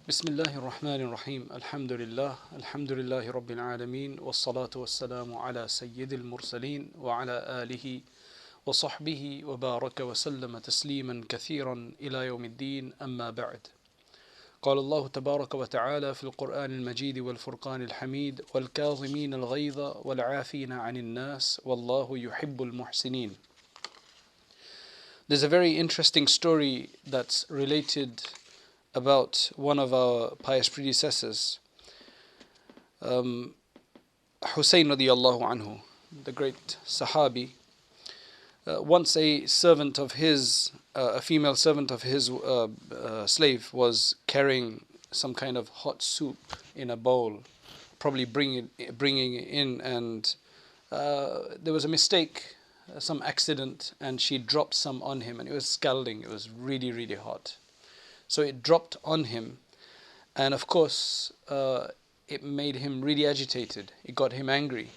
Bismillahir-Rahmanir-Rahim. Alhamdulillah. Alhamdulillahi Rabbil Alameen. Wassalatu wassalamu ala Sayyidil Mursaleen wa ala alihi wa sahbihi wa baraka wa sallama tasliman kathiran ila yawmiddin amma ba'd. قال الله تبارك وتعالى في القرآن المجيد والفرقان الحميد والكاظمين الغيظ والعافين عن الناس والله يحب المحسنين. There's a very interesting story that's related about one of our pious predecessors, Hussein radiallahu anhu, the great Sahabi. Once a servant of his, a female servant of his slave was carrying some kind of hot soup in a bowl, probably bringing it in, and there was a mistake, some accident, and she dropped some on him, and it was scalding. It was really, really hot. So it dropped on him, and of course it made him really agitated. It got him angry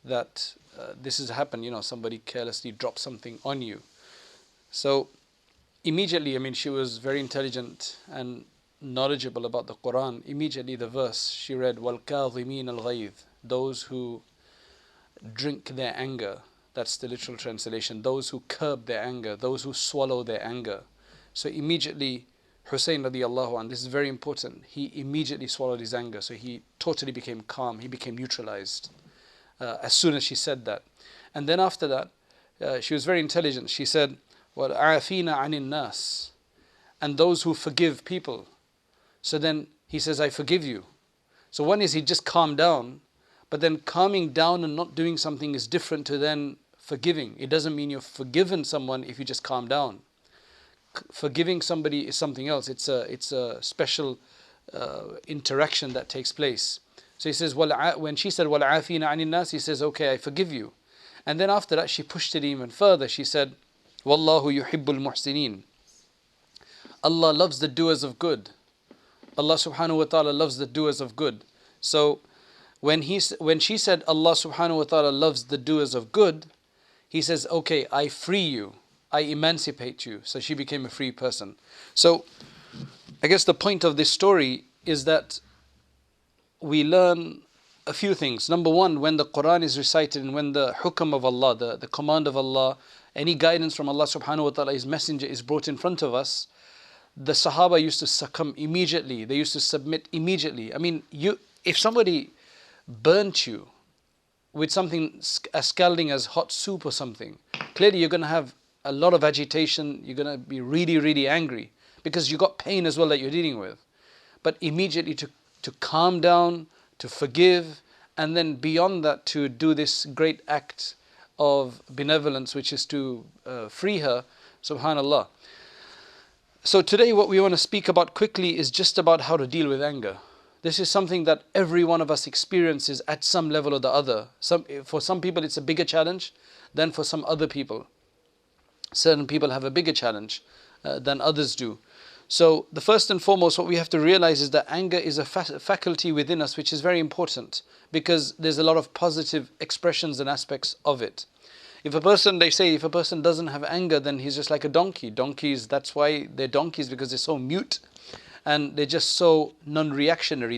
that this has happened, somebody carelessly dropped something on you. So immediately, she was very intelligent and knowledgeable about the Qur'an. Immediately the verse she read, وَالْكَاظِمِينَ الْغَيْظِ, those who drink their anger. That's the literal translation. Those who curb their anger, those who swallow their anger. So immediately Hussein radiallahu anh, this is very important, he immediately swallowed his anger. So he totally became calm, he became neutralized as soon as she said that. And then after that, she was very intelligent. She said, وَالْعَافِينَ عَنِ النَّاسِ, and those who forgive people. So then he says, I forgive you. So one is he just calmed down, but then calming down and not doing something is different to then forgiving. It doesn't mean you've forgiven someone if you just calm down. Forgiving somebody is something else. It's a special interaction that takes place. So he says, when she said, وَالْعَافِينَ عَنِ النَّاسِ, he says, okay, I forgive you. And then after that, she pushed it even further. She said, وَاللَّهُ يُحِبُّ الْمُحْسِنِينَ, Allah loves the doers of good. Allah subhanahu wa ta'ala loves the doers of good. So when she said Allah subhanahu wa ta'ala loves the doers of good, he says, okay, I free you, I emancipate you. So she became a free person. So I guess the point of this story is that we learn a few things. Number one, when the Qur'an is recited and when the hukam of Allah, the command of Allah, any guidance from Allah subhanahu wa ta'ala, His messenger, is brought in front of us, the Sahaba used to succumb immediately. They used to submit immediately. If somebody burnt you with something as scalding as hot soup or something, clearly you're going to have a lot of agitation. You're going to be really, really angry because you got pain as well that you're dealing with. But immediately to calm down, to forgive, and then beyond that to do this great act of benevolence, which is to free her, subhanallah. So today what we want to speak about quickly is just about how to deal with anger. This is something that every one of us experiences at some level or the other. For some people it's a bigger challenge than for some other people. Certain people have a bigger challenge than others do. So the first and foremost, what we have to realize is that anger is a faculty within us which is very important, because there's a lot of positive expressions and aspects of it. They say if a person doesn't have anger, then he's just like a donkey. Donkeys, that's why they're donkeys, because they're so mute and they're just so non-reactionary.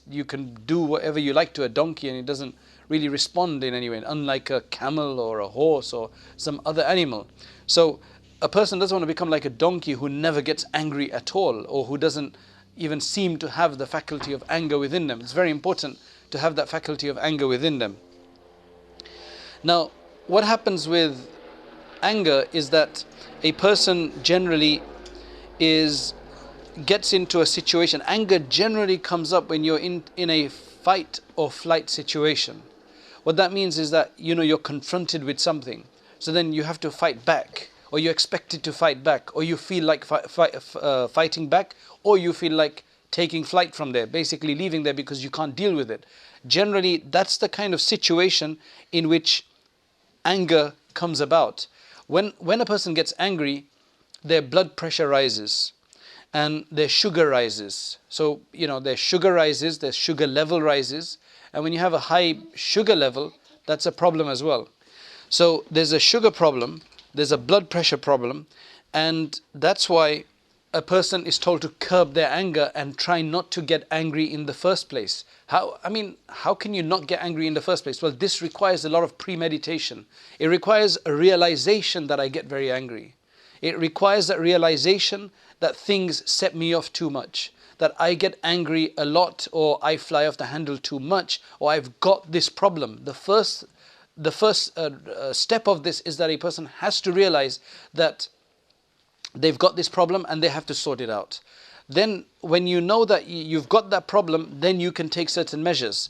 You can do whatever you like to a donkey and it doesn't really respond in any way, unlike a camel or a horse or some other animal. So a person doesn't want to become like a donkey who never gets angry at all, or who doesn't even seem to have the faculty of anger within them. It's very important to have that faculty of anger within them. Now, what happens with anger is that a person generally gets into a situation. Anger generally comes up when you're in a fight or flight situation. What that means is that you're confronted with something, so then you have to fight back, or you're expected to fight back, or you feel like fighting back, or you feel like taking flight from there, basically leaving there because you can't deal with it. Generally, that's the kind of situation in which anger comes about. When a person gets angry, their blood pressure rises and their sugar rises. So, their sugar rises, their sugar level rises, and when you have a high sugar level, that's a problem as well. So there's a sugar problem, there's a blood pressure problem, and that's why a person is told to curb their anger and try not to get angry in the first place. How can you not get angry in the first place? Well, this requires a lot of premeditation. It requires a realization that I get very angry. It requires that realization that things set me off too much, that I get angry a lot, or I fly off the handle too much, or I've got this problem. The first step of this is that a person has to realize that they've got this problem and they have to sort it out. Then when you know that you've got that problem, then you can take certain measures.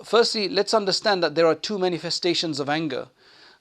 Firstly, let's understand that there are two manifestations of anger.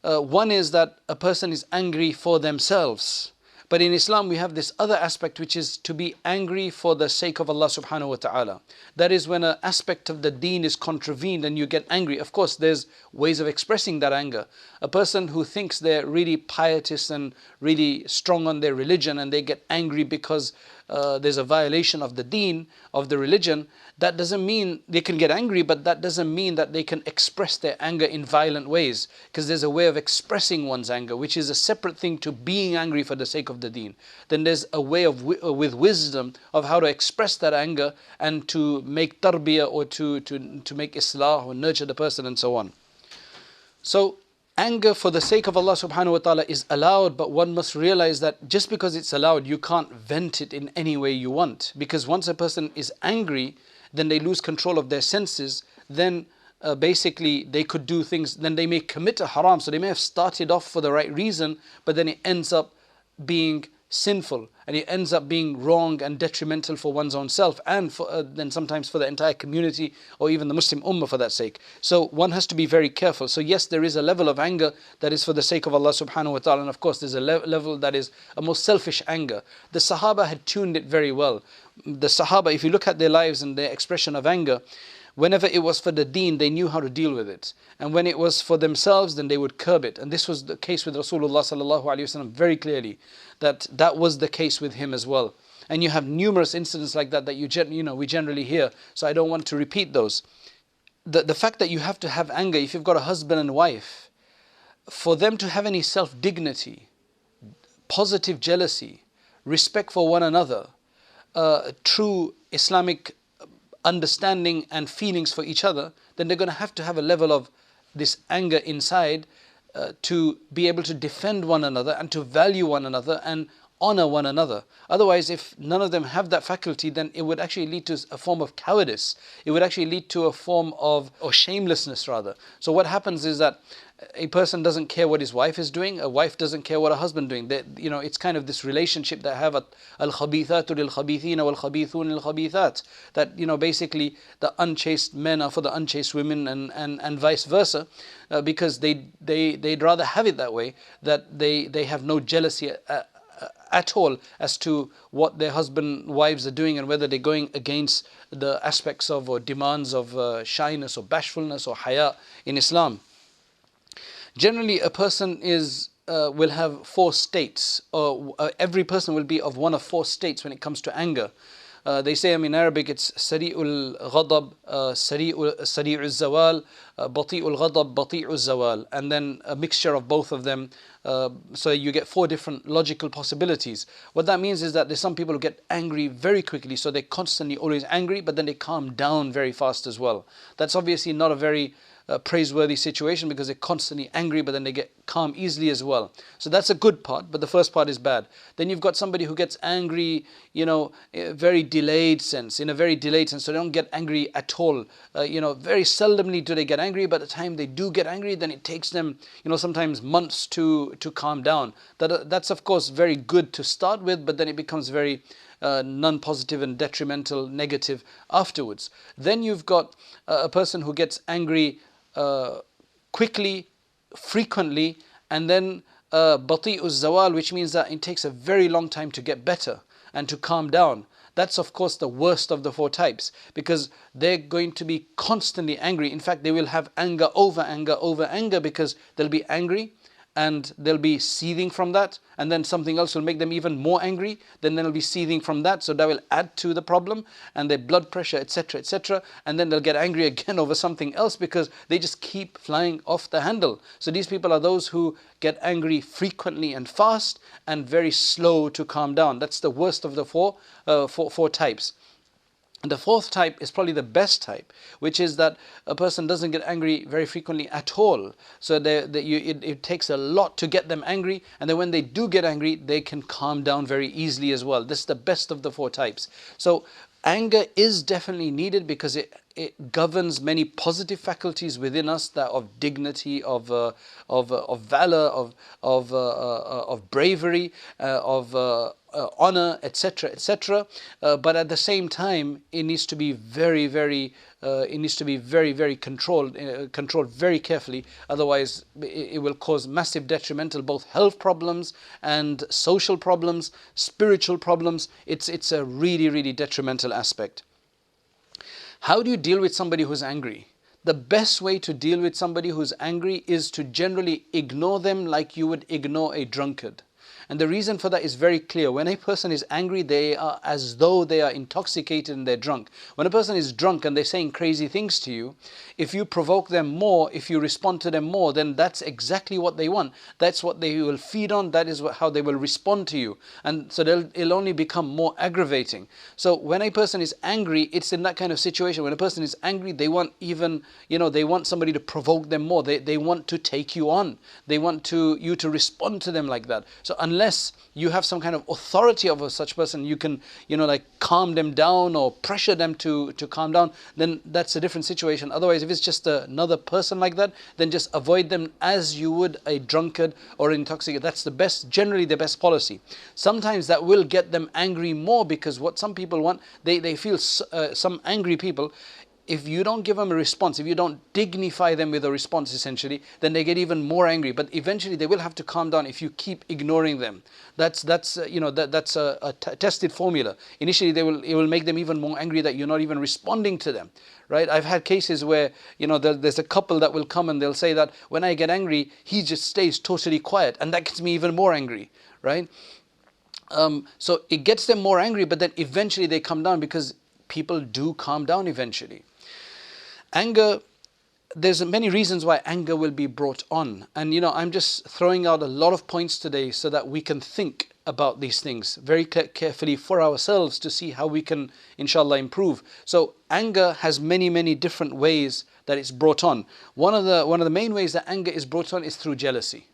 One is that a person is angry for themselves. But in Islam we have this other aspect, which is to be angry for the sake of Allah subhanahu wa ta'ala. That is when an aspect of the deen is contravened and you get angry. Of course there's ways of expressing that anger. A person who thinks they're really pietous and really strong on their religion, and they get angry because there's a violation of the deen, of the religion, that doesn't mean they can get angry, but that doesn't mean that they can express their anger in violent ways, because there's a way of expressing one's anger, which is a separate thing to being angry for the sake of the deen. Then there's a way of with wisdom of how to express that anger and to make tarbiyah, or to make islah or nurture the person and so on. So anger for the sake of Allah subhanahu wa ta'ala is allowed, but one must realize that just because it's allowed, you can't vent it in any way you want. Because once a person is angry, then they lose control of their senses. Then basically they could do things, then they may commit a haram. So they may have started off for the right reason, but then it ends up being sinful, and it ends up being wrong and detrimental for one's own self, and then sometimes for the entire community, or even the Muslim ummah for that sake. So one has to be very careful. So yes, there is a level of anger that is for the sake of Allah subhanahu wa ta'ala, and of course there's a level that is a more selfish anger. The Sahaba had tuned it very well. The Sahaba, if you look at their lives and their expression of anger, whenever it was for the deen, they knew how to deal with it. And when it was for themselves, then they would curb it. And this was the case with Rasulullah sallallahu alaihi wasallam very clearly, that was the case with him as well. And you have numerous incidents like that we generally hear. So I don't want to repeat those. The fact that you have to have anger, if you've got a husband and wife, for them to have any self-dignity, positive jealousy, respect for one another, true Islamic understanding and feelings for each other, then they're going to have a level of this anger inside to be able to defend one another and to value one another and honor one another. Otherwise, if none of them have that faculty, then it would actually lead to a form of cowardice. It would actually lead to a form of, or shamelessness rather. So what happens is that a person doesn't care what his wife is doing, a wife doesn't care what a husband is doing. It's kind of this relationship that have al-khabithatu lil-khabithina wal-khabithun lil-khabithat. That basically the unchaste men are for the unchaste women, and vice versa, because they'd rather have it that way, that they have no jealousy at all as to what their wives are doing, and whether they're going against the aspects of or demands of shyness or bashfulness or haya in Islam. Generally, a person will have four states, or every person will be of one of four states when it comes to anger. They say, in Arabic, it's sari'ul ghadab, sari'ul zawal, bati'ul ghadab, bati'ul zawal, and then a mixture of both of them. So you get four different logical possibilities. What that means is that there's some people who get angry very quickly, so they're constantly always angry, but then they calm down very fast as well. That's obviously not a very praiseworthy situation, because they're constantly angry, but then they get calm easily as well. So that's a good part, but the first part is bad. Then you've got somebody who gets angry, in a very delayed sense, so they don't get angry at all. Very seldomly do they get angry, but the time they do get angry, then it takes them, sometimes months to calm down. That's of course very good to start with, but then it becomes very non-positive and detrimental, negative afterwards. Then you've got a person who gets angry quickly, frequently, and then bati'uz zawal, which means that it takes a very long time to get better and to calm down. That's of course the worst of the four types, because they're going to be constantly angry. In fact, they will have anger over anger over anger, because they'll be angry, and they'll be seething from that, and then something else will make them even more angry, then they'll be seething from that, so that will add to the problem, and their blood pressure, etc., etc., and then they'll get angry again over something else because they just keep flying off the handle. So these people are those who get angry frequently and fast and very slow to calm down. That's the worst of the four types. And the fourth type is probably the best type, which is that a person doesn't get angry very frequently at all. So it takes a lot to get them angry, and then when they do get angry, they can calm down very easily as well. This is the best of the four types. So anger is definitely needed because it governs many positive faculties within us, that of dignity, of valor, of bravery, of honor, etc., etc. But at the same time, it needs to be very, very controlled very carefully. Otherwise, it will cause massive detrimental both health problems and social problems, spiritual problems. It's a really, really detrimental aspect. How do you deal with somebody who's angry? The best way to deal with somebody who's angry is to generally ignore them like you would ignore a drunkard. And the reason for that is very clear. When a person is angry, they are as though they are intoxicated and they're drunk. When a person is drunk and they're saying crazy things to you, if you provoke them more, if you respond to them more, then that's exactly what they want. That's what they will feed on. That is how they will respond to you. And so it'll only become more aggravating. So when a person is angry, it's in that kind of situation. When a person is angry, they want they want somebody to provoke them more. They want to take you on. They want you to respond to them like that. So unless you have some kind of authority over such person, you can, calm them down or pressure them to calm down, then that's a different situation. Otherwise, if it's just another person like that, then just avoid them as you would a drunkard or an intoxicated. That's generally the best policy. Sometimes that will get them angry more, because what some people want, they feel, some angry people, if you don't give them a response, if you don't dignify them with a response, essentially, then they get even more angry. But eventually they will have to calm down if you keep ignoring them. That's a tested formula. Initially, it will make them even more angry that you're not even responding to them, right? I've had cases where there's a couple that will come and they'll say that when I get angry, he just stays totally quiet, and that gets me even more angry, right? So it gets them more angry, but then eventually they come down, because people do calm down eventually. Anger, there's many reasons why anger will be brought on. And I'm just throwing out a lot of points today so that we can think about these things very carefully for ourselves to see how we can, inshallah, improve. So anger has many, many different ways that it's brought on. One of the main ways that anger is brought on is through jealousy.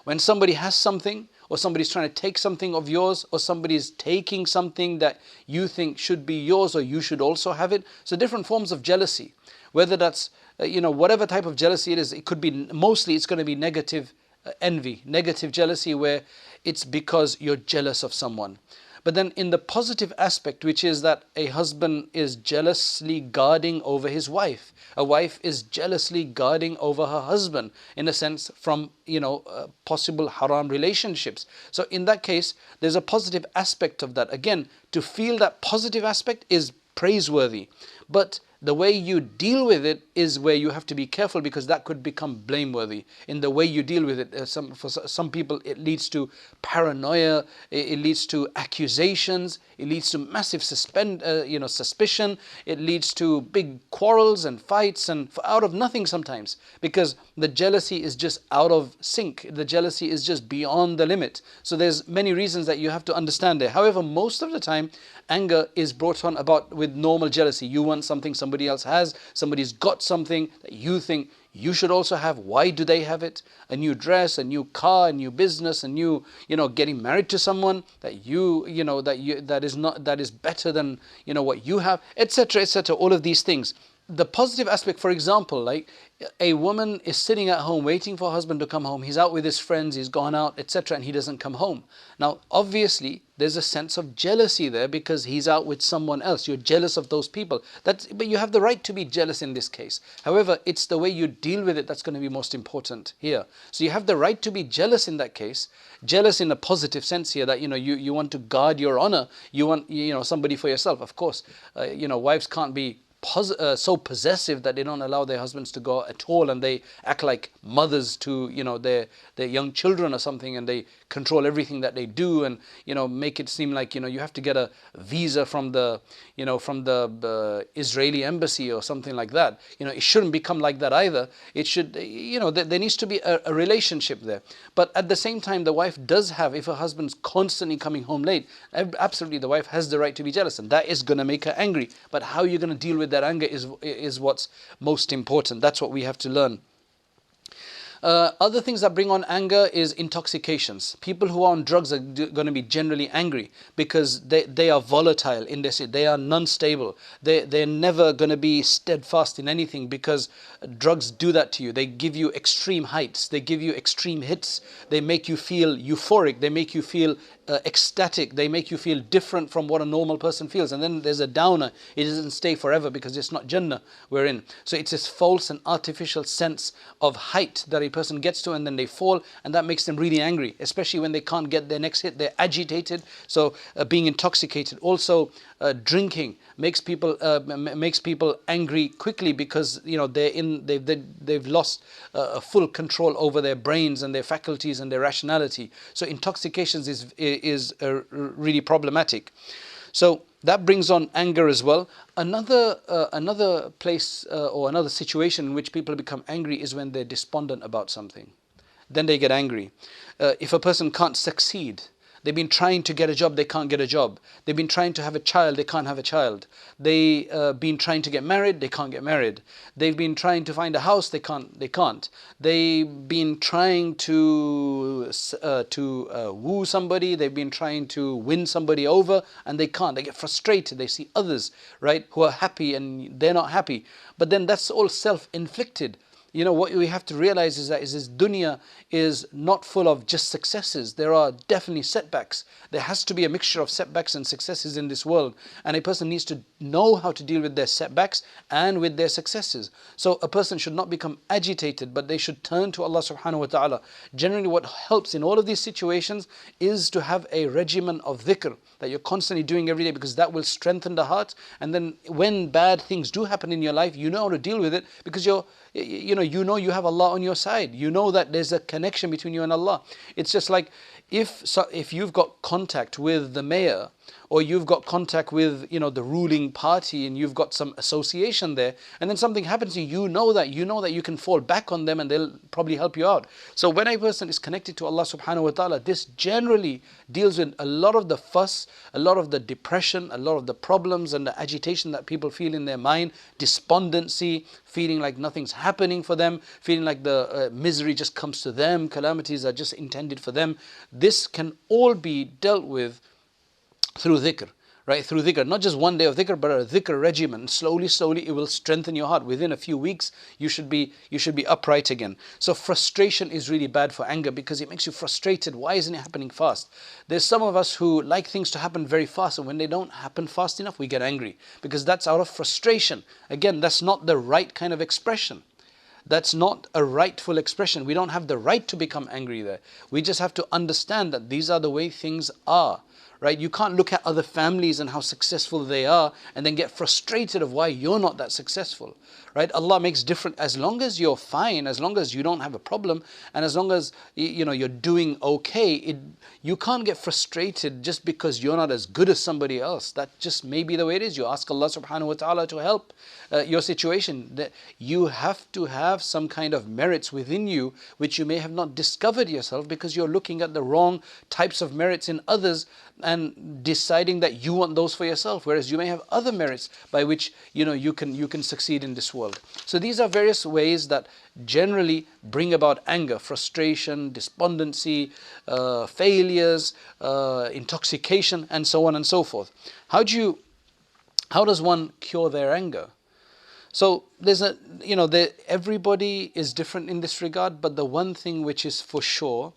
When somebody has something, or somebody's trying to take something of yours, or somebody's taking something that you think should be yours, or you should also have it. So different forms of jealousy. Whether that's, whatever type of jealousy it is, it could be, mostly it's going to be negative envy, negative jealousy, where it's because you're jealous of someone. But then in the positive aspect, which is that a husband is jealously guarding over his wife. A wife is jealously guarding over her husband, in a sense, from, possible haram relationships. So in that case, there's a positive aspect of that. Again, to feel that positive aspect is praiseworthy. But the way you deal with it is where you have to be careful, because that could become blameworthy in the way you deal with it. For some people, it leads to paranoia, it leads to accusations, it leads to massive suspicion, it leads to big quarrels and fights, and out of nothing sometimes, because the jealousy is just out of sync. The jealousy is just beyond the limit. So there's many reasons that you have to understand there. However, most of the time, anger is brought on about with normal jealousy. You want something somebody else has, somebody's got something that you think you should also have. Why do they have it? A new dress, a new car, a new business, a new, getting married to someone that that is better than, what you have, etc., etc. All of these things. The positive aspect, for example, like a woman is sitting at home waiting for her husband to come home. He's out with his friends, he's gone out, etc., and he doesn't come home. Now, obviously, there's a sense of jealousy there, because he's out with someone else. You're jealous of those people. But you have the right to be jealous in this case. However, it's the way you deal with it that's going to be most important here. So you have the right to be jealous in that case. Jealous in a positive sense here, that you want to guard your honor. You want somebody for yourself. Of course, wives can't be so possessive that they don't allow their husbands to go out at all, and they act like mothers to their young children or something, and they control everything that they do, and make it seem like you have to get a visa from the Israeli embassy or something like that. It shouldn't become like that either. It should, there needs to be a relationship there. But at the same time, the wife does have, if her husband's constantly coming home late, absolutely the wife has the right to be jealous, and that is going to make her angry. But how you're going to deal with that anger is what's most important. That's what we have to learn. Other things that bring on anger is intoxications. People who are on drugs are going to be generally angry because they are volatile in their state. They are non-stable. They're never going to be steadfast in anything because drugs do that to you. They give you extreme heights. They give you extreme hits. They make you feel euphoric. They make you feel ecstatic. They make you feel different from what a normal person feels. And then there's a downer. It doesn't stay forever because it's not Jannah we're in. So it's this false and artificial sense of height that a person gets to, and then they fall, and that makes them really angry, especially when they can't get their next hit. They're agitated. So being intoxicated. Also drinking makes people angry quickly because they've lost full control over their brains and their faculties and their rationality. So intoxications is really problematic. So that brings on anger as well. Another place or another situation in which people become angry is when they're despondent about something. Then they get angry. If a person can't succeed, they've been trying to get a job, they can't get a job. They've been trying to have a child, they can't have a child. They've been trying to get married, they can't get married. They've been trying to find a house, they can't. They've been trying to woo somebody, they've been trying to win somebody over, and they can't. They get frustrated. They see others, right, who are happy and they're not happy. But then that's all self-inflicted. What we have to realize is that this dunya is not full of just successes. There are definitely setbacks. There has to be a mixture of setbacks and successes in this world. And a person needs to know how to deal with their setbacks and with their successes. So a person should not become agitated, but they should turn to Allah subhanahu wa ta'ala. Generally what helps in all of these situations is to have a regimen of dhikr that you're constantly doing every day, because that will strengthen the heart. And then when bad things do happen in your life, you know how to deal with it because you have Allah on your side. You know that there's a connection between you and Allah. It's just like if you've got contact with the mayor, or you've got contact with the ruling party, and you've got some association there, and then something happens to you, you know that you can fall back on them and they'll probably help you out. So when a person is connected to Allah subhanahu wa ta'ala, this generally deals with a lot of the fuss, a lot of the depression, a lot of the problems and the agitation that people feel in their mind, despondency, feeling like nothing's happening for them, feeling like the misery just comes to them, calamities are just intended for them. This can all be dealt with through dhikr, right? Through dhikr, not just one day of dhikr, but a dhikr regimen. Slowly it will strengthen your heart. Within a few weeks, you should be upright again. So frustration is really bad for anger because it makes you frustrated. Why isn't it happening fast? There's some of us who like things to happen very fast, and when they don't happen fast enough, we get angry because that's out of frustration. Again, that's not the right kind of expression. That's not a rightful expression. We don't have the right to become angry there. We just have to understand that these are the way things are. Right? You can't look at other families and how successful they are and then get frustrated of why you're not that successful. Right? Allah makes different. As long as you're fine, as long as you don't have a problem, and as long as you're doing okay, you can't get frustrated just because you're not as good as somebody else. That just may be the way it is. You ask Allah subhanahu wa ta'ala to help your situation. That you have to have some kind of merits within you which you may have not discovered yourself because you're looking at the wrong types of merits in others and deciding that you want those for yourself, whereas you may have other merits by which you can succeed in this world. So these are various ways that generally bring about anger, frustration, despondency, failures, intoxication, and so on and so forth. How does one cure their anger? So everybody is different in this regard, but the one thing which is for sure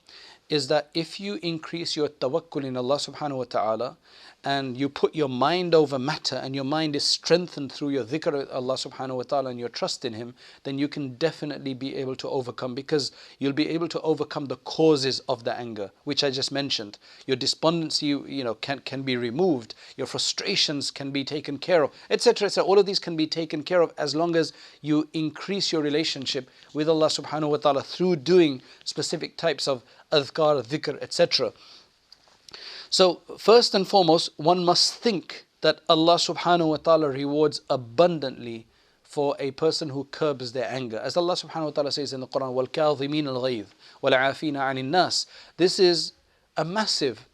is that if you increase your tawakkul in Allah subhanahu wa ta'ala and you put your mind over matter, and your mind is strengthened through your dhikr of Allah subhanahu wa ta'ala and your trust in Him, then you can definitely be able to overcome, because you'll be able to overcome the causes of the anger, which I just mentioned. Your despondency, can be removed, your frustrations can be taken care of, etc. So all of these can be taken care of as long as you increase your relationship with Allah subhanahu wa ta'ala through doing specific types of adhkar, dhikr, etc. So first and foremost, one must think that Allah subhanahu wa ta'ala rewards abundantly for a person who curbs their anger. As Allah subhanahu wa ta'ala says in the Qur'an, وَالْكَاظِمِينَ الْغَيْظِ وَالْعَافِينَ عَنِ النَّاسِ. This is a massive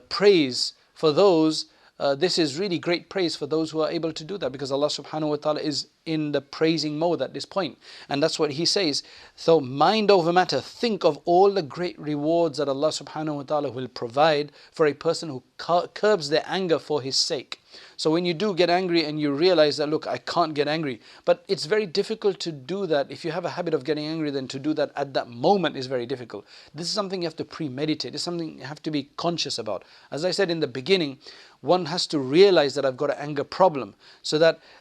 praise for those, this is really great praise for those who are able to do that, because Allah subhanahu wa ta'ala is in the praising mode at this point. And that's what He says. So mind over matter, think of all the great rewards that Allah subhanahu wa ta'ala will provide for a person who curbs their anger for His sake. So when you do get angry and you realize that, look, I can't get angry, but it's very difficult to do that. If you have a habit of getting angry, then to do that at that moment is very difficult. This is something you have to premeditate. It's something you have to be conscious about. As I said in the beginning, one has to realize that I've got an anger problem,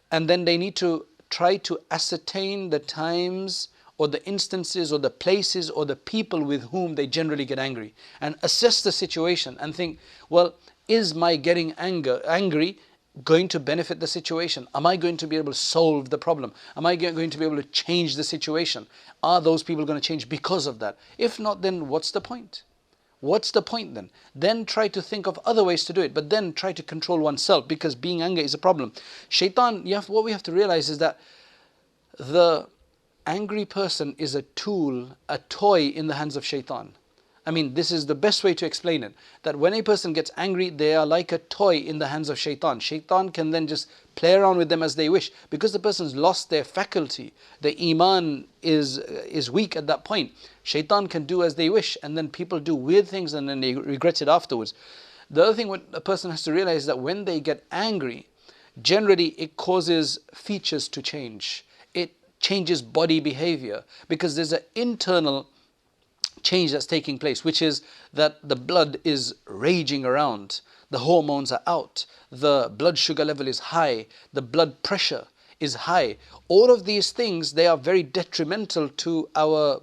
and then they need to try to ascertain the times or the instances or the places or the people with whom they generally get angry, and assess the situation and think, well, is my getting angry going to benefit the situation? Am I going to be able to solve the problem? Am I going to be able to change the situation? Are those people going to change because of that? If not, then what's the point? What's the point then? Then try to think of other ways to do it, but then try to control oneself, because being angry is a problem. Shaitan, what we have to realize is that the angry person is a tool, a toy in the hands of shaitan. I mean, this is the best way to explain it. That when a person gets angry, they are like a toy in the hands of shaitan. Shaitan can then just play around with them as they wish. Because the person's lost their faculty, the iman is weak at that point. Shaitan can do as they wish, and then people do weird things and then they regret it afterwards. The other thing what a person has to realize is that when they get angry, generally it causes features to change. It changes body behavior, because there's an internal change that's taking place, which is that the blood is raging around, the hormones are out, the blood sugar level is high, the blood pressure is high. All of these things, they are very detrimental to our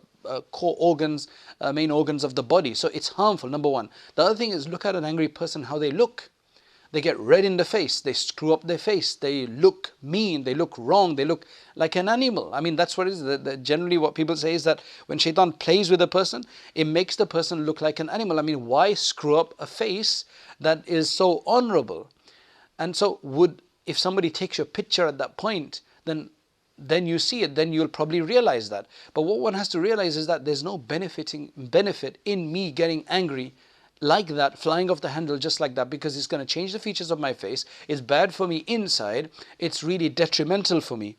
core organs, main organs of the body. So it's harmful, number one. The other thing is, look at an angry person, how they look. They get red in the face, they screw up their face, they look mean, they look wrong, they look like an animal. I mean, that's what it is. Generally what people say is that when shaitan plays with a person, it makes the person look like an animal. I mean, why screw up a face that is so honorable? And so if somebody takes your picture at that point, then you see it, then you'll probably realize that. But what one has to realize is that there's no benefit in me getting angry like that, flying off the handle just like that, because it's going to change the features of my face. It's bad for me inside. It's really detrimental for me.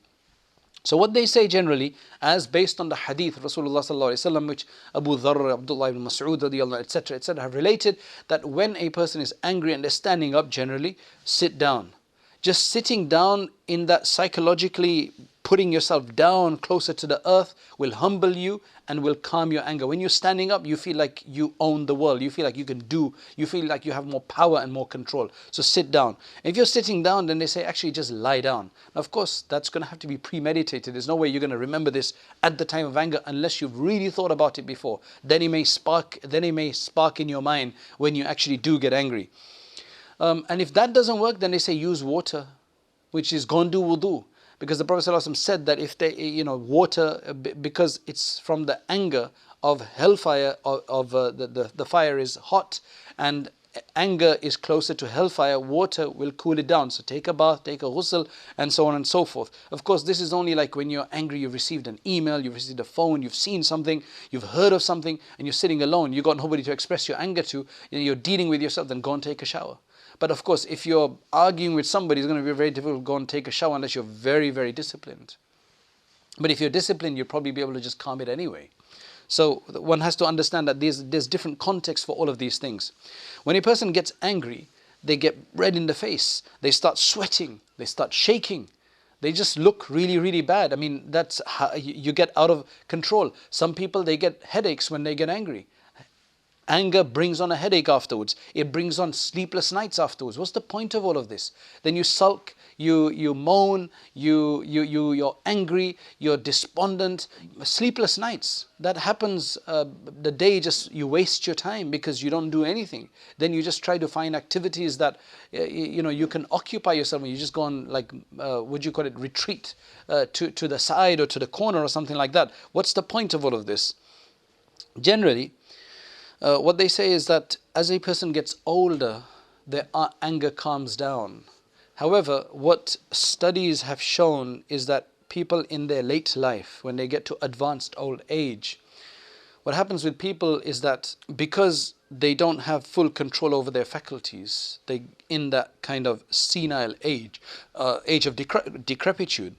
So what they say generally, as based on the hadith of Rasulullah sallallahu alaihi wasallam, which Abu Dharr, Abdullah ibn Mas'ud, etc., etc., have related, that when a person is angry and they're standing up, generally sit down. Just sitting down in that, psychologically putting yourself down closer to the earth, will humble you and will calm your anger. When you're standing up, you feel like you own the world. You feel like you can you feel like you have more power and more control. So sit down. If you're sitting down, then they say actually just lie down. Now, of course, that's going to have to be premeditated. There's no way you're going to remember this at the time of anger unless you've really thought about it before. Then it may spark in your mind when you actually do get angry. And if that doesn't work, then they say use water, which is go and do wudu. Because the Prophet ﷺ said that if they, water, because it's from the anger of hellfire, the fire is hot, and anger is closer to hellfire, water will cool it down. So take a bath, take a ghusl, and so on and so forth. Of course, this is only like when you're angry, you've received an email, you've received a phone, you've seen something, you've heard of something, and you're sitting alone, you've got nobody to express your anger to, you're dealing with yourself, then go and take a shower. But of course, if you're arguing with somebody, it's going to be very difficult to go and take a shower unless you're very, very disciplined. But if you're disciplined, you'll probably be able to just calm it anyway. So one has to understand that there's different contexts for all of these things. When a person gets angry, they get red in the face, they start sweating, they start shaking. They just look really, really bad. I mean, that's how you get out of control. Some people, they get headaches when they get angry. Anger brings on a headache afterwards. It brings on sleepless nights afterwards. What's the point of all of this? Then you sulk, you moan, you're angry, you're despondent. Sleepless nights. That happens. The day just you waste your time because you don't do anything. Then you just try to find activities that you can occupy yourself. You just go on, like would you call it, retreat to the side or to the corner or something like that. What's the point of all of this? Generally, what they say is that as a person gets older, their anger calms down. However, what studies have shown is that people in their late life, when they get to advanced old age, what happens with people is that because they don't have full control over their faculties, they in that kind of senile age, age of decrepitude,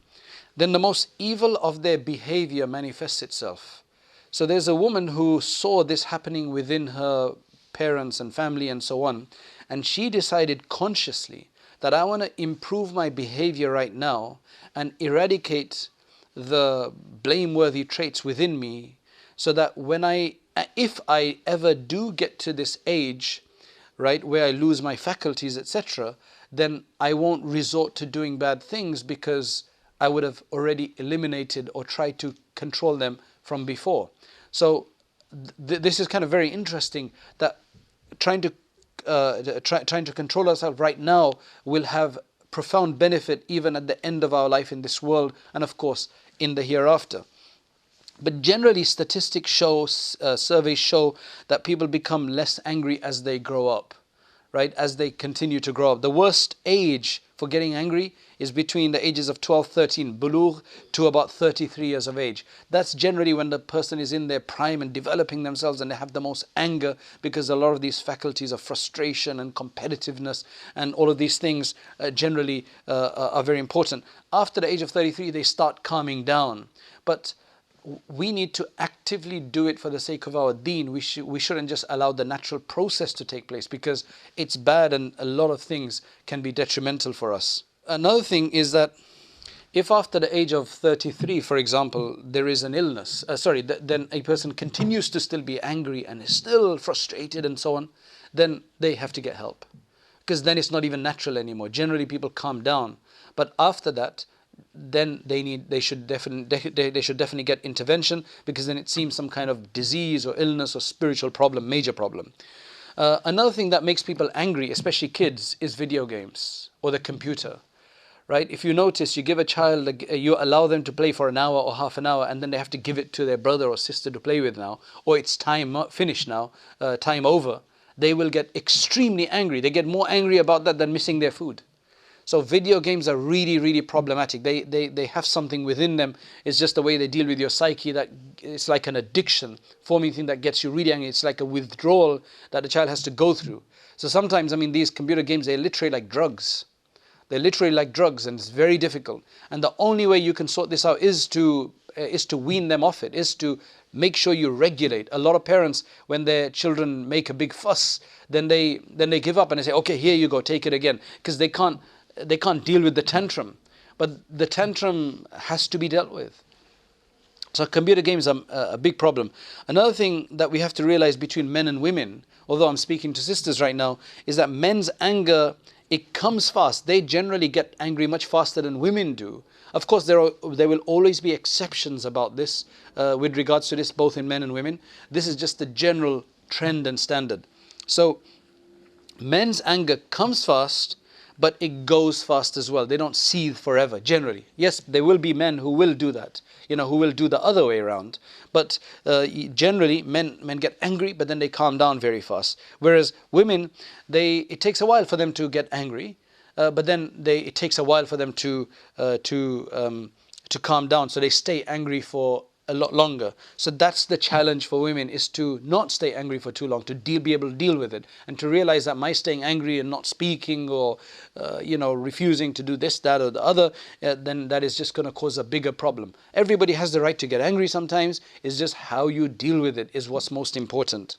then the most evil of their behavior manifests itself. So there's a woman who saw this happening within her parents and family and so on, and she decided consciously that I want to improve my behavior right now and eradicate the blameworthy traits within me, so that if I ever do get to this age, right, where I lose my faculties, etc., then I won't resort to doing bad things because I would have already eliminated or tried to control them from before. So this is kind of very interesting, that trying to control ourselves right now will have profound benefit even at the end of our life in this world, and of course in the hereafter. But generally, statistics show, surveys show that people become less angry as they grow up, right? As they continue to grow up. The worst age for getting angry is between the ages of 12, 13, bulugh, to about 33 years of age. That's generally when the person is in their prime and developing themselves, and they have the most anger, because a lot of these faculties of frustration and competitiveness and all of these things generally are very important. After the age of 33, they start calming down. But we need to actively do it for the sake of our deen. We shouldn't just allow the natural process to take place, because it's bad and a lot of things can be detrimental for us. Another thing is that if after the age of 33, for example, there is an illness, then a person continues to still be angry and is still frustrated and so on, then they have to get help, because then it's not even natural anymore. Generally, people calm down, but after that, then they should definitely get intervention, because then it seems some kind of disease or illness or spiritual problem, major problem. Another thing that makes people angry, especially kids, is video games or the computer. Right? If you notice, you give a child, you allow them to play for an hour or half an hour, and then they have to give it to their brother or sister to play with now, or it's time finished now, time over, they will get extremely angry. They get more angry about that than missing their food. So video games are really, really problematic. They have something within them. It's just the way they deal with your psyche, that it's like an addiction, forming thing that gets you really angry. It's like a withdrawal that the child has to go through. So sometimes, these computer games, they're literally like drugs. They're literally like drugs, and it's very difficult. And the only way you can sort this out is to wean them off it, is to make sure you regulate. A lot of parents, when their children make a big fuss, then they give up and they say, okay, here you go, take it again, because they can't deal with the tantrum. But the tantrum has to be dealt with. So computer games are a big problem. Another thing that we have to realize between men and women, although I'm speaking to sisters right now, is that men's anger, it comes fast. They generally get angry much faster than women do. Of course, there will always be exceptions about this, with regards to this, both in men and women. This is just the general trend and standard. So men's anger comes fast, but it goes fast as well. They don't seethe forever, generally. Yes, there will be men who will do that, who will do the other way around. But generally, men get angry, but then they calm down very fast. Whereas women, it takes a while for them to get angry, but then it takes a while for them to calm down. So they stay angry for a lot longer. So that's the challenge for women, is to not stay angry for too long, to be able to deal with it, and to realize that my staying angry and not speaking, or refusing to do this, that, or the other, then that is just going to cause a bigger problem. Everybody has the right to get angry sometimes. It's just how you deal with it is what's most important.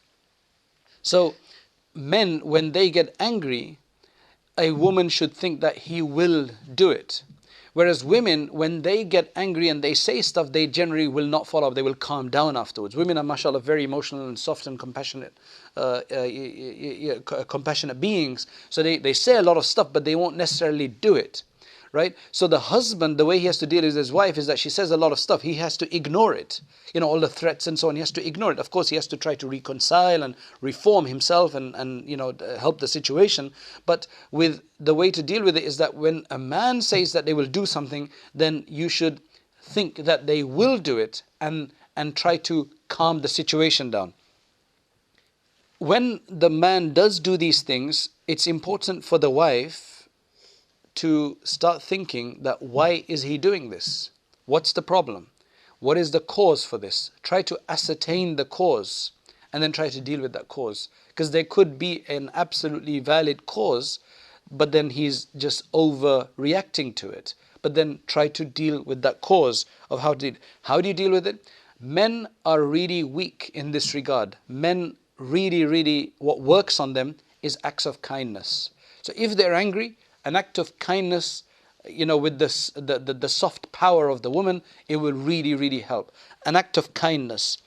So men, when they get angry, a woman should think that he will do it. Whereas women, when they get angry and they say stuff, they generally will not follow up. They will calm down afterwards. Women are, mashallah, very emotional and soft and compassionate, compassionate beings. So they say a lot of stuff, but they won't necessarily do it. Right? So the husband, the way he has to deal with his wife is that she says a lot of stuff. He has to ignore it. All the threats and so on, he has to ignore it. Of course, he has to try to reconcile and reform himself and help the situation. But with the way to deal with it is that when a man says that they will do something, then you should think that they will do it and try to calm the situation down. When the man does do these things, it's important for the wife to start thinking that why is he doing this? What's the problem? What is the cause for this? Try to ascertain the cause and then try to deal with that cause. Because there could be an absolutely valid cause, but then he's just overreacting to it. But then try to deal with that cause of how to deal. How do you deal with it? Men are really weak in this regard. Men really, what works on them is acts of kindness. So if they're angry, an act of kindness, with this, the soft power of the woman, it will really help. An act of kindness,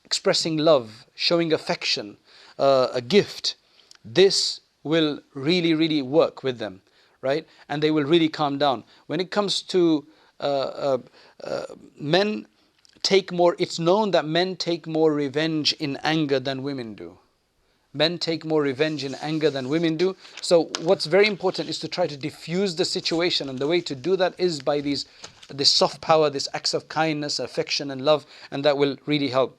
expressing love, showing affection, a gift, this will really work with them, right? And they will really calm down. When it comes to men take more, it's known that men take more revenge in anger than women do. Men take more revenge in anger than women do. So what's very important is to try to diffuse the situation. And the way to do that is by this soft power, this acts of kindness, affection and love. And that will really help.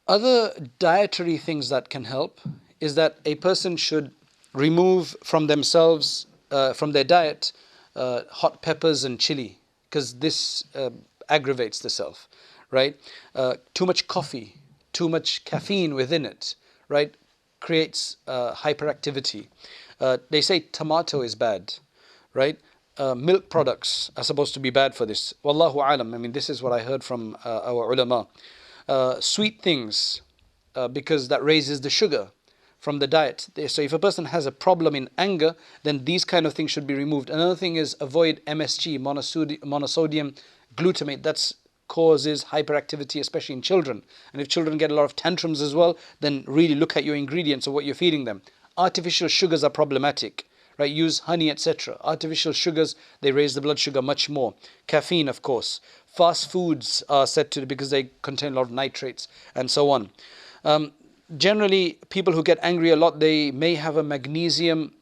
Other dietary things that can help is that a person should remove from themselves, from their diet, hot peppers and chili. Because this aggravates the self, right? Too much coffee. Too much caffeine within it, right, creates hyperactivity. They say tomato is bad, right? Milk products are supposed to be bad for this. Wallahu alam. I mean, this is what I heard from our ulama. Sweet things, because that raises the sugar from the diet. So if a person has a problem in anger, then these kind of things should be removed. Another thing is avoid MSG, monosodium glutamate. That's causes hyperactivity, especially in children. And if children get a lot of tantrums as well, then really look at your ingredients of what you're feeding them. Artificial sugars are problematic, right? Use honey, etc. Artificial sugars, they raise the blood sugar much more. Caffeine, of course. Fast foods are said to, because they contain a lot of nitrates and so on. Generally, people who get angry a lot, they may have a magnesium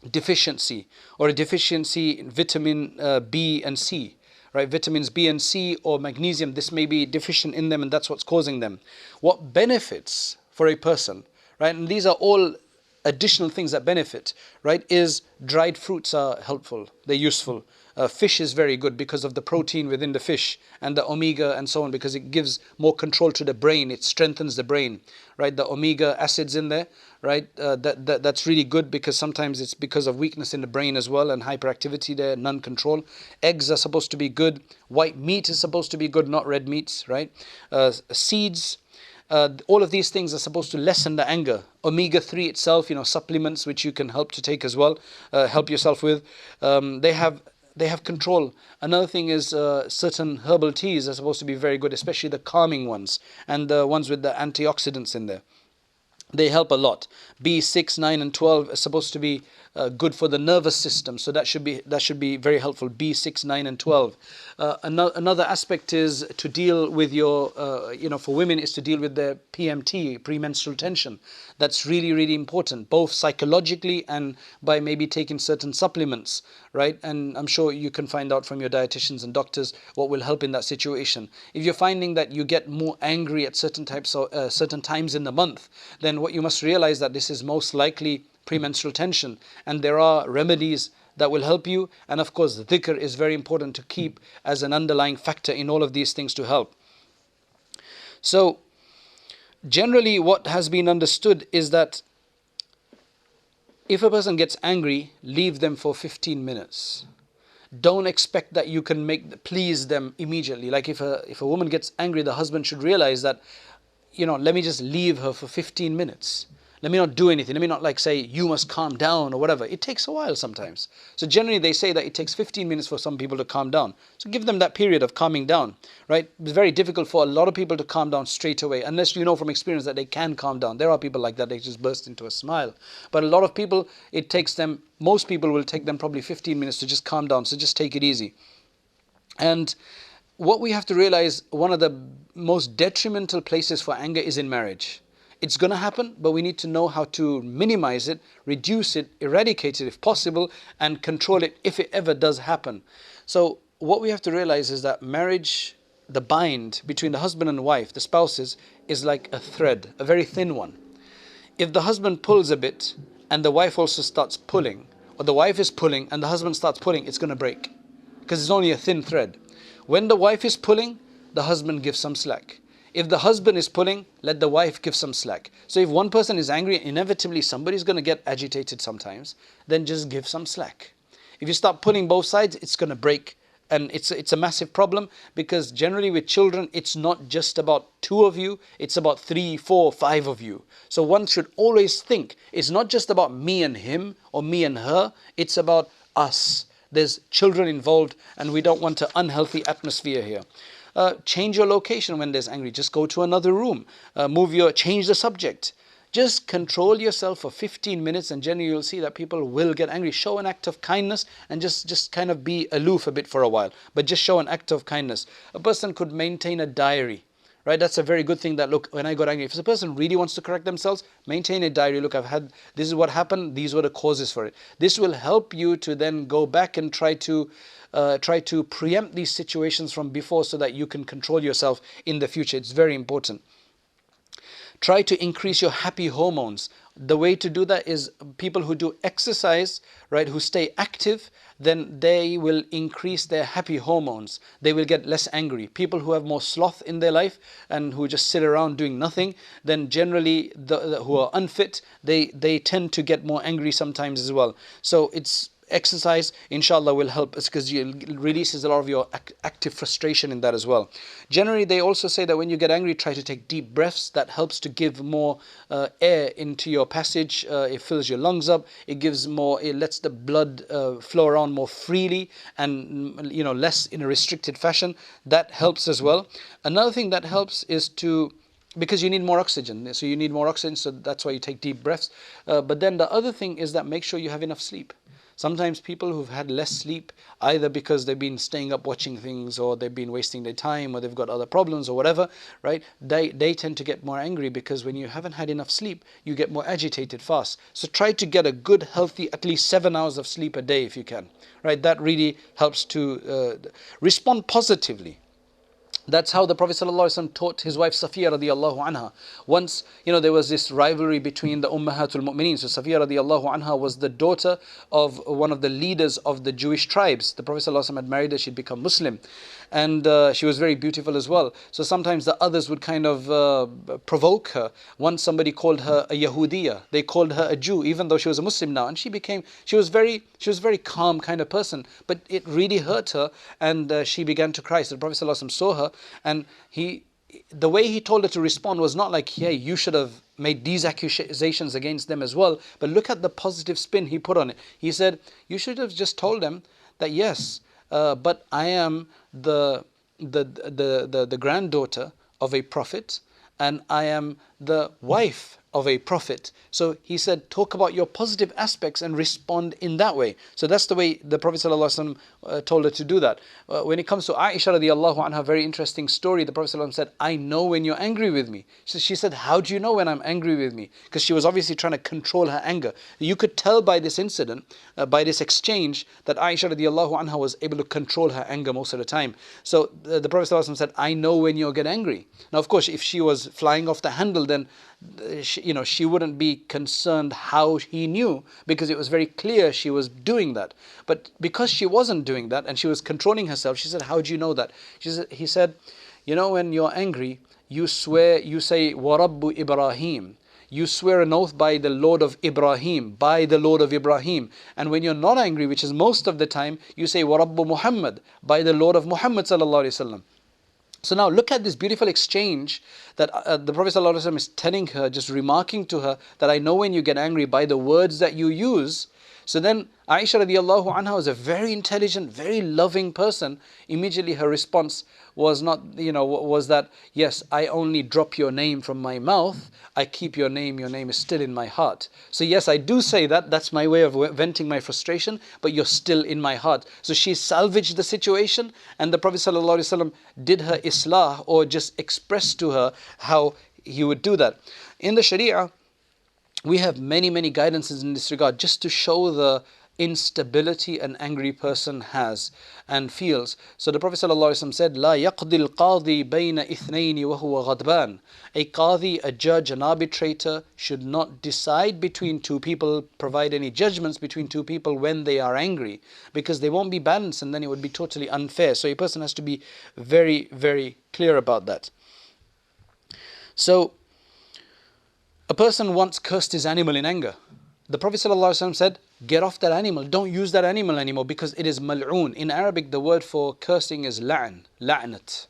deficiency or a deficiency in vitamin B and C. Right, vitamins B and C or magnesium, this may be deficient in them and that's what's causing them. What benefits for a person, right, and these are all additional things that benefit, right, is dried fruits are helpful, they're useful. Fish is very good because of the protein within the fish and the omega and so on, because it gives more control to the brain, it strengthens the brain, right, the omega acids in there, right, that's really good because sometimes it's because of weakness in the brain as well and hyperactivity there, non-control. Eggs are supposed to be good, white meat is supposed to be good, not red meats, right, seeds, all of these things are supposed to lessen the anger. Omega-3 itself, supplements which you can help to take as well, help yourself with, they have control. Another thing is certain herbal teas are supposed to be very good, especially the calming ones and the ones with the antioxidants in there. They help a lot. B6, 9 and 12 are supposed to be good for the nervous system, so that should be very helpful. B6, 9 and 12. Another aspect is to deal with your, for women is to deal with their PMT, premenstrual tension. That's really important, both psychologically and by maybe taking certain supplements, right? And I'm sure you can find out from your dietitians and doctors what will help in that situation. If you're finding that you get more angry at certain times in the month, then what you must realize that this is most likely premenstrual tension, and there are remedies that will help you. And of course, the dhikr is very important to keep as an underlying factor in all of these things to help. So generally what has been understood is that if a person gets angry, leave them for 15 minutes. Don't expect that you can please them immediately. Like if a woman gets angry, the husband should realize that, let me just leave her for 15 minutes. Let me not do anything. Let me not like say, you must calm down or whatever. It takes a while sometimes. So generally they say that it takes 15 minutes for some people to calm down. So give them that period of calming down, right? It's very difficult for a lot of people to calm down straight away, unless you know from experience that they can calm down. There are people like that, they just burst into a smile. But a lot of people, it takes them, most people will take them probably 15 minutes to just calm down. So just take it easy. And what we have to realize, one of the most detrimental places for anger is in marriage. It's going to happen, but we need to know how to minimize it, reduce it, eradicate it if possible, and control it if it ever does happen. So what we have to realize is that marriage, the bind between the husband and wife, the spouses, is like a thread, a very thin one. If the husband pulls a bit and the wife also starts pulling, or the wife is pulling and the husband starts pulling, it's going to break, because it's only a thin thread. When the wife is pulling, the husband gives some slack. If the husband is pulling, let the wife give some slack. So if one person is angry, inevitably somebody's going to get agitated sometimes, then just give some slack. If you start pulling both sides, it's going to break. And it's a massive problem, because generally with children, it's not just about two of you, it's about 3, 4, 5 of you. So one should always think, it's not just about me and him or me and her, it's about us. There's children involved, and we don't want an unhealthy atmosphere here. Change your location when there's angry. Just go to another room. Change the subject. Just control yourself for 15 minutes, and generally you'll see that people will get angry. Show an act of kindness and just kind of be aloof a bit for a while. But just show an act of kindness. A person could maintain a diary. Right, that's a very good thing, that look, when I got angry, if a person really wants to correct themselves, maintain a diary. Look, this is what happened, these were the causes for it. This will help you to then go back and try to preempt these situations from before, so that you can control yourself in the future. It's very important. Try to increase your happy hormones. The way to do that is people who do exercise, right, who stay active, then they will increase their happy hormones. They will get less angry. People who have more sloth in their life and who just sit around doing nothing, then generally who are unfit, they tend to get more angry sometimes as well. So exercise, inshallah, will help us, because it releases a lot of your active frustration in that as well. Generally, they also say that when you get angry, try to take deep breaths. That helps to give more air into your passage. It fills your lungs up. It lets the blood flow around more freely, and less in a restricted fashion. That helps as well. Another thing that helps is because you need more oxygen. So you need more oxygen, so that's why you take deep breaths. But then the other thing is that make sure you have enough sleep. Sometimes people who've had less sleep, either because they've been staying up watching things, or they've been wasting their time, or they've got other problems or whatever, right? They tend to get more angry, because when you haven't had enough sleep, you get more agitated fast. So try to get a good, healthy, at least 7 hours of sleep a day if you can, right? That really helps to respond positively. That's how the Prophet ﷺ taught his wife Safiya radiallahu anha. Once, there was this rivalry between the Ummahatul Mu'mineen. So Safiya radiallahu anha was the daughter of one of the leaders of the Jewish tribes. The Prophet ﷺ had married her, she'd become Muslim. And she was very beautiful as well. So sometimes the others would kind of provoke her. Once somebody called her a Yahudiya. They called her a Jew, even though she was a Muslim now. And she was very calm kind of person. But it really hurt her, and she began to cry. So the Prophet ﷺ saw her, and the way he told her to respond was not like, hey, you should have made these accusations against them as well. But look at the positive spin he put on it. He said, you should have just told them that, yes, but I am the granddaughter of a prophet, and I am the wife of a prophet. So he said, talk about your positive aspects and respond in that way. So that's the way the Prophet ﷺ told her to do that. When it comes to Aisha radiallahu anha, very interesting story. The Prophet ﷺ said, I know when you're angry with me. She said, how do you know when I'm angry with me? Because she was obviously trying to control her anger. You could tell by this incident, by this exchange, that Aisha radiallahu anha was able to control her anger most of the time. So the Prophet ﷺ said, I know when you get angry. Now, of course, if she was flying off the handle, then she wouldn't be concerned how he knew, because it was very clear she was doing that. But because she wasn't doing that and she was controlling herself, she said, how do you know that? He said, when you're angry, you say, وَرَبُّ Ibrahim. You swear an oath by the Lord of Ibrahim, by the Lord of Ibrahim. And when you're not angry, which is most of the time, you say, وَرَبُّ Muhammad, by the Lord of Muhammad sallallahu alaihi wasallam. So now look at this beautiful exchange that the Prophet ﷺ is telling her, just remarking to her that I know when you get angry by the words that you use. So then Aisha radiallahu anha was a very intelligent, very loving person. Immediately her response was not, was that, yes, I only drop your name from my mouth. I keep your name is still in my heart. So yes, I do say that, that's my way of venting my frustration, but you're still in my heart. So she salvaged the situation, and the Prophet ﷺ did her islah, or just expressed to her how he would do that. In the Sharia, we have many guidances in this regard, just to show the instability an angry person has and feels. So the Prophet ﷺ said, لا يقضي القاضي بين اثنين وهو غضبان. A qadi, a judge, an arbitrator should not decide between two people, provide any judgments between two people when they are angry, because they won't be balanced, and then it would be totally unfair. So a person has to be very clear about that. So a person once cursed his animal in anger. The Prophet ﷺ said, get off that animal, don't use that animal anymore, because it is mal'oon. In Arabic, the word for cursing is la'nat.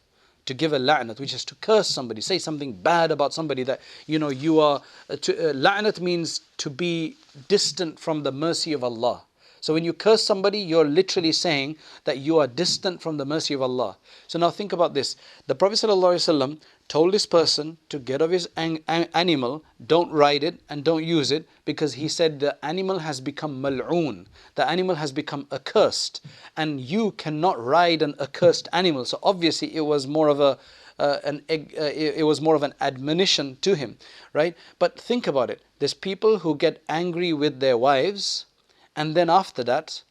To give a la'nat, which is to curse somebody, say something bad about somebody that, you are, la'nat means to be distant from the mercy of Allah. So when you curse somebody, you're literally saying that you are distant from the mercy of Allah. So now think about this. The Prophet ﷺ told this person to get off his animal, don't ride it and don't use it, because he said the animal has become mal'oon. The animal has become accursed, and you cannot ride an accursed animal. So obviously it was more of an admonition to him, right? But think about it. There's people who get angry with their wives, and then after that,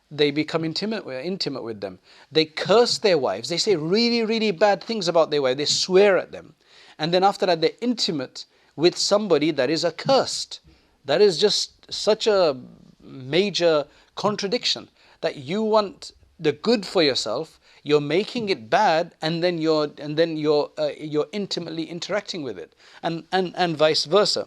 they become intimate with them. They curse their wives. They say really bad things about their wife. They swear at them. And then after that, they're intimate with somebody that is accursed. That is just such a major contradiction, that you want the good for yourself, you're making it bad, and then you're intimately interacting with it, and vice versa.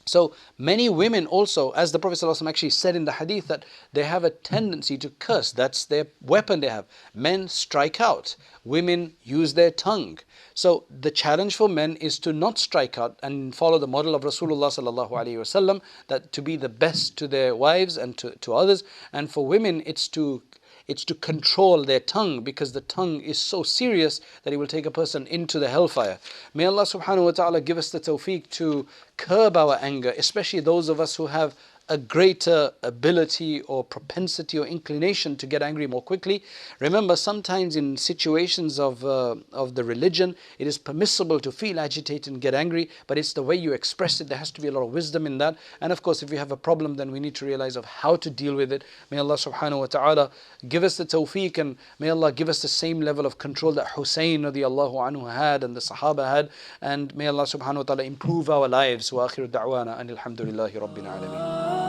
So many women also, as the Prophet ﷺ actually said in the hadith, that they have a tendency to curse. That's their weapon they have. Men strike out. Women use their tongue. So the challenge for men is to not strike out and follow the model of Rasulullah ﷺ, that to be the best to their wives and to others. And for women, it's to control their tongue, because the tongue is so serious that it will take a person into the hellfire. May Allah subhanahu wa ta'ala give us the tawfiq to curb our anger, especially those of us who have a greater ability or propensity or inclination to get angry more quickly. Remember, sometimes in situations of the religion, it is permissible to feel agitated and get angry, but it's the way you express it. There has to be a lot of wisdom in that. And of course, if we have a problem, then we need to realize of how to deal with it. May Allah subhanahu wa ta'ala give us the tawfiq, and may Allah give us the same level of control that Hussein radiallahu anhu had and the Sahaba had. And may Allah subhanahu wa ta'ala improve our lives. Wa akhiru da'wana anil hamdulillahi rabbil alameen.